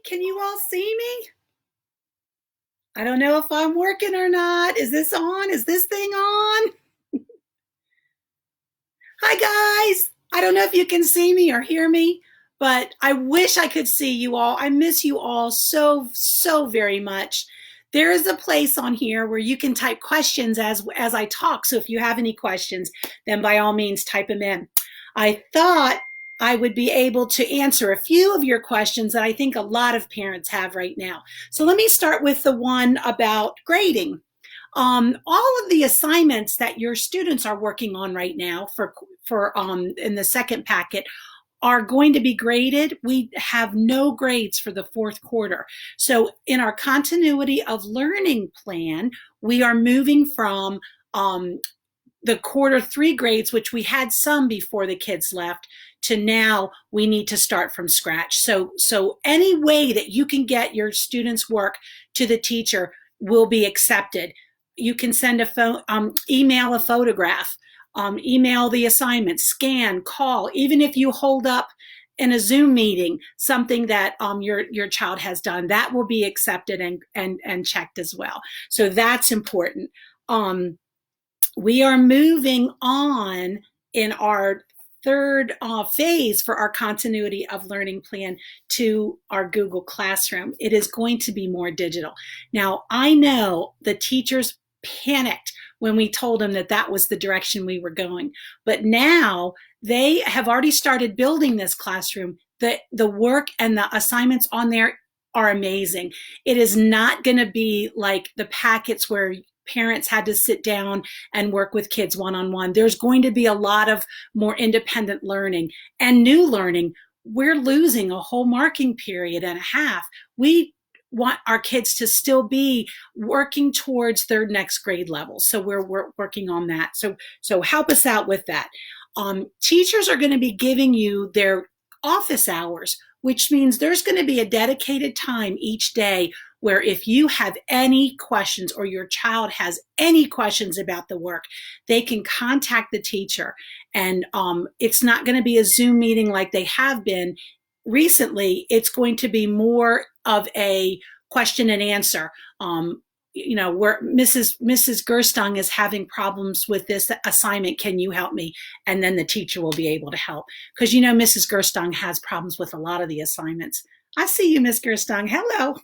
Can you all see me? I don't know if I'm working or not. Is this on? Is this thing on? Hi, guys. I don't know if you can see me or hear me, but I wish I could see you all. I miss you all so, so very much. There is a place on here where you can type questions as I talk. So if you have any questions, then by all means type them in. I thought I would be able to answer a few of your questions that I think a lot of parents have right now. So let me start with the one about grading. All of the assignments that your students are working on right now for in the second packet are going to be graded. We have no grades for the fourth quarter. So in our continuity of learning plan, we are moving from the quarter three grades, which we had some before the kids left, to now we need to start from scratch. So any way that you can get your students' work to the teacher will be accepted. You can send email a photograph, email the assignment, scan, call, even if you hold up in a Zoom meeting something that your child has done, that will be accepted and checked as well. So that's important. We are moving on in our third phase for our continuity of learning plan to our Google Classroom. It is going to be more digital. Now, I know the teachers panicked when we told them that that was the direction we were going, but now they have already started building this classroom. The work and the assignments on there are amazing. It is not going to be like the packets where parents had to sit down and work with kids one-on-one. There's going to be a lot of more independent learning and new learning. We're losing a whole marking period and a half. We want our kids to still be working towards their next grade level. So we're working on that. So help us out with that. Teachers are going to be giving you their office hours, which means there's going to be a dedicated time each day where if you have any questions or your child has any questions about the work, they can contact the teacher. And it's not going to be a Zoom meeting like they have been recently. It's going to be more of a question and answer. Where Mrs. Gerstung is having problems with this assignment, can you help me? And then the teacher will be able to help. Because Mrs. Gerstung has problems with a lot of the assignments. I see you, Miss Gerstung. Hello.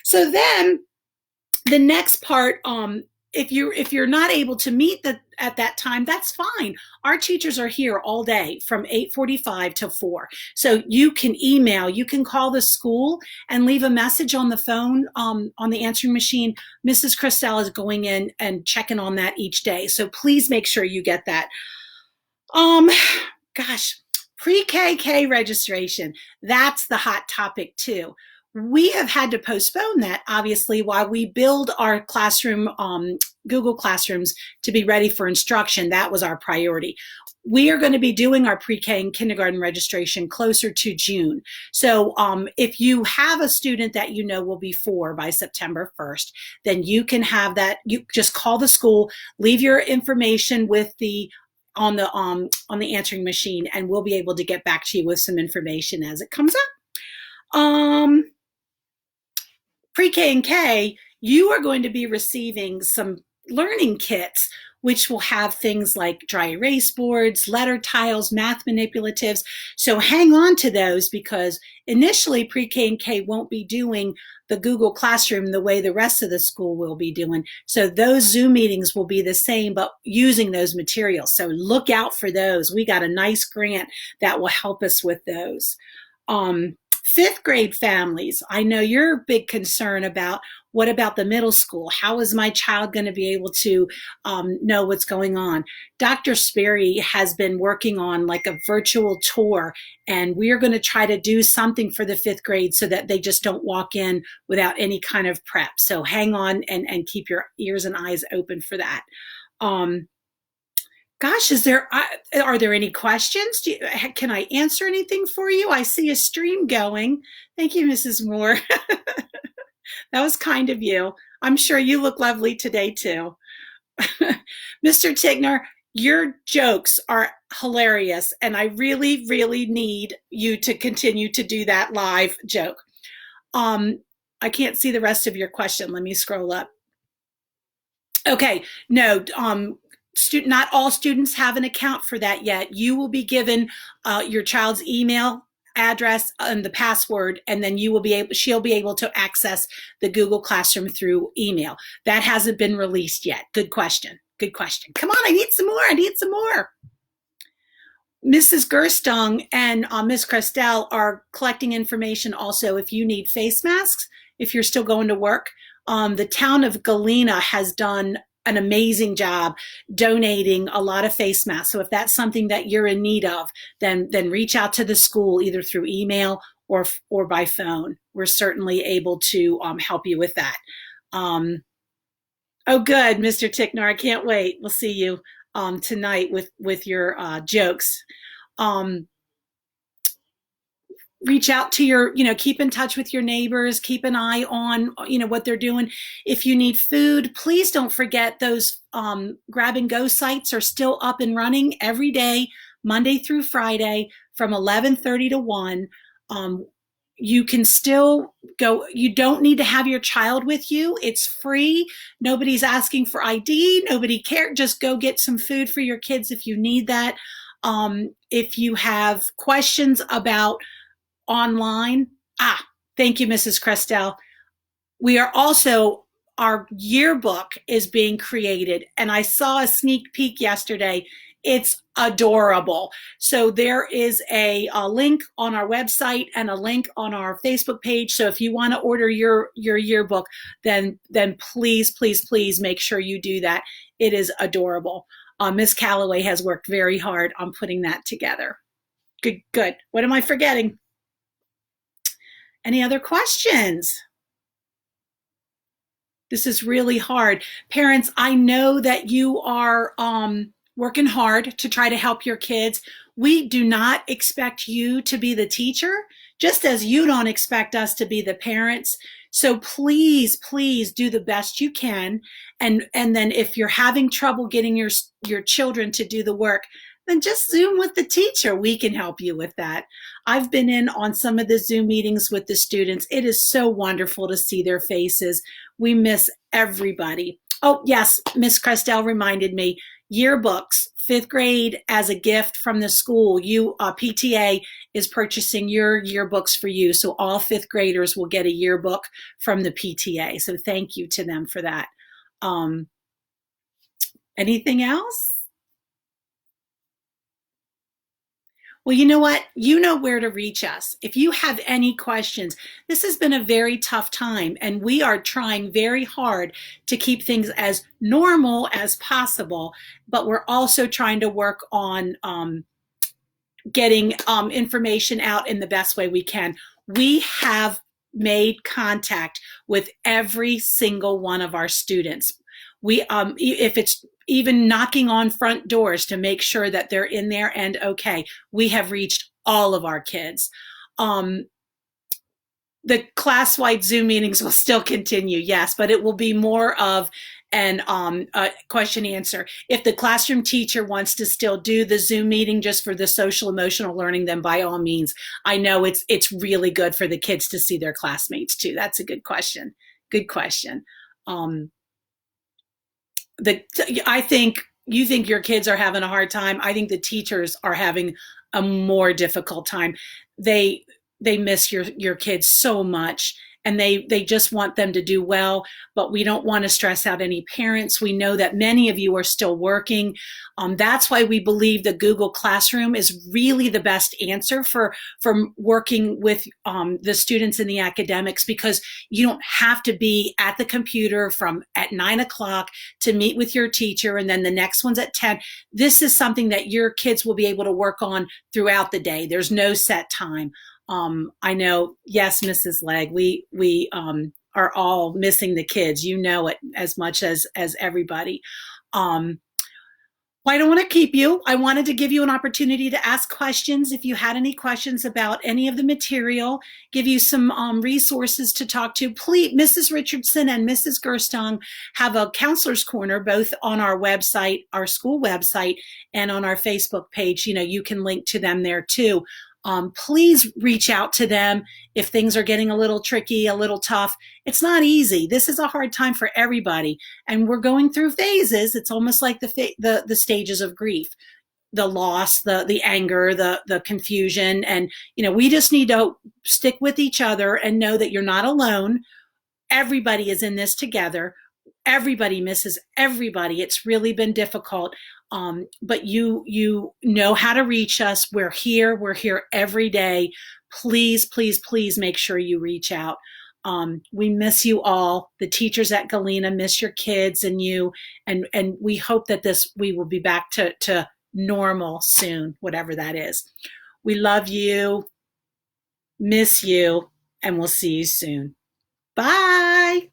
So then the next part, if you're not able to meet at that time, that's fine. Our teachers are here all day from 8:45 to 4. So you can email, you can call the school and leave a message on the phone, on the answering machine. Mrs. Christelle is going in and checking on that each day. So please make sure you get that. Pre-KK registration, that's the hot topic too. We have had to postpone that, obviously, while we build our classroom, Google Classrooms, to be ready for instruction. That was our priority. We are going to be doing our pre-K and kindergarten registration closer to June. So if you have a student that will be 4 by September 1st, then you can have that. You just call the school, leave your information with on the answering machine, and we'll be able to get back to you with some information as it comes up. Pre-K and K, you are going to be receiving some learning kits, which will have things like dry erase boards, letter tiles, math manipulatives. So hang on to those, because initially pre-K and K won't be doing the Google Classroom the way the rest of the school will be doing. So those Zoom meetings will be the same, but using those materials. So look out for those. We got a nice grant that will help us with those. Fifth grade families, I know you're a big concern about what about the middle school? How is my child going to be able to know what's going on? Dr. Sperry has been working on like a virtual tour, and we are going to try to do something for the fifth grade so that they just don't walk in without any kind of prep. So hang on and keep your ears and eyes open for that. Are there any questions? Can I answer anything for you? I see a stream going. Thank you, Mrs. Moore. That was kind of you. I'm sure you look lovely today too. Mr. Tigner, Your jokes are hilarious, and I really, really need you to continue to do that live joke. Um, I can't see the rest of your question. Let me scroll up. Okay, no, not all students have an account for that yet. You will be given your child's email address and the password, and then she'll be able to access the Google Classroom through email. That hasn't been released yet. Good question. Good question. Come on, I need some more. I need some more. Mrs. Gerstong and Miss Crestel are collecting information also if you need face masks, if you're still going to work. The town of Galena has done an amazing job donating a lot of face masks. So if that's something that you're in need of, then reach out to the school either through email or by phone. We're certainly able to help you with that. Oh, good, Mr. Ticknor. I can't wait. We'll see you tonight with your jokes. Reach out to keep in touch with your neighbors, keep an eye on, what they're doing. If you need food, please don't forget those grab and go sites are still up and running every day, Monday through Friday from 11:30 to 1. You can still go. You don't need to have your child with you. It's free. Nobody's asking for ID. Nobody cares. Just go get some food for your kids if you need that. If you have questions about online, thank you, Mrs. Crestel. We are also, our yearbook is being created, and I saw a sneak peek yesterday. It's adorable. So there is a link on our website and a link on our Facebook page. So if you want to order your yearbook, then please, please, please make sure you do that. It is adorable. Miss Calloway has worked very hard on putting that together. Good, good. What am I forgetting? Any other questions? This is really hard. Parents, I know that you are working hard to try to help your kids. We do not expect you to be the teacher, just as you don't expect us to be the parents. So please, please do the best you can. And then if you're having trouble getting your children to do the work, then just Zoom with the teacher. We can help you with that. I've been in on some of the Zoom meetings with the students. It is so wonderful to see their faces. We miss everybody. Oh, yes, Miss Crestel reminded me, yearbooks, 5th grade as a gift from the school. PTA is purchasing your yearbooks for you. So all 5th graders will get a yearbook from the PTA. So thank you to them for that. Anything else? Well, you know what? You know where to reach us. If you have any questions, this has been a very tough time, and we are trying very hard to keep things as normal as possible, but we're also trying to work on getting information out in the best way we can. We have made contact with every single one of our students. We, if it's even knocking on front doors to make sure that they're in there and okay, we have reached all of our kids. The class-wide Zoom meetings will still continue, yes, but it will be more of an question answer. If the classroom teacher wants to still do the Zoom meeting just for the social emotional learning, then by all means. I know it's really good for the kids to see their classmates too. That's a good question. Good question. I think you think your kids are having a hard time. I think the teachers are having a more difficult time. They miss your kids so much, and they just want them to do well, but we don't want to stress out any parents. We know that many of you are still working. That's why we believe the Google Classroom is really the best answer for working with the students in the academics, because you don't have to be at the computer at 9 o'clock to meet with your teacher, and then the next one's at 10. This is something that your kids will be able to work on throughout the day. There's no set time. I know, yes, Mrs. Legg, we are all missing the kids. You know it as much as everybody. Well, I don't want to keep you. I wanted to give you an opportunity to ask questions if you had any questions about any of the material, give you some resources to talk to. Please, Mrs. Richardson and Mrs. Gerstong have a counselor's corner both on our website, our school website, and on our Facebook page. You know, you can link to them there too. Please reach out to them if things are getting a little tricky, a little tough. It's not easy. This is a hard time for everybody, and we're going through phases. It's almost like the stages of grief, the loss, the anger, the confusion, and we just need to stick with each other and know that you're not alone. Everybody is in this together. Everybody misses everybody. It's really been difficult. But you know how to reach us. We're here. We're here every day. Please, please, please make sure you reach out. We miss you all. The teachers at Galena miss your kids and you, and we hope that we will be back to normal soon, whatever that is. We love you, miss you, and we'll see you soon. Bye.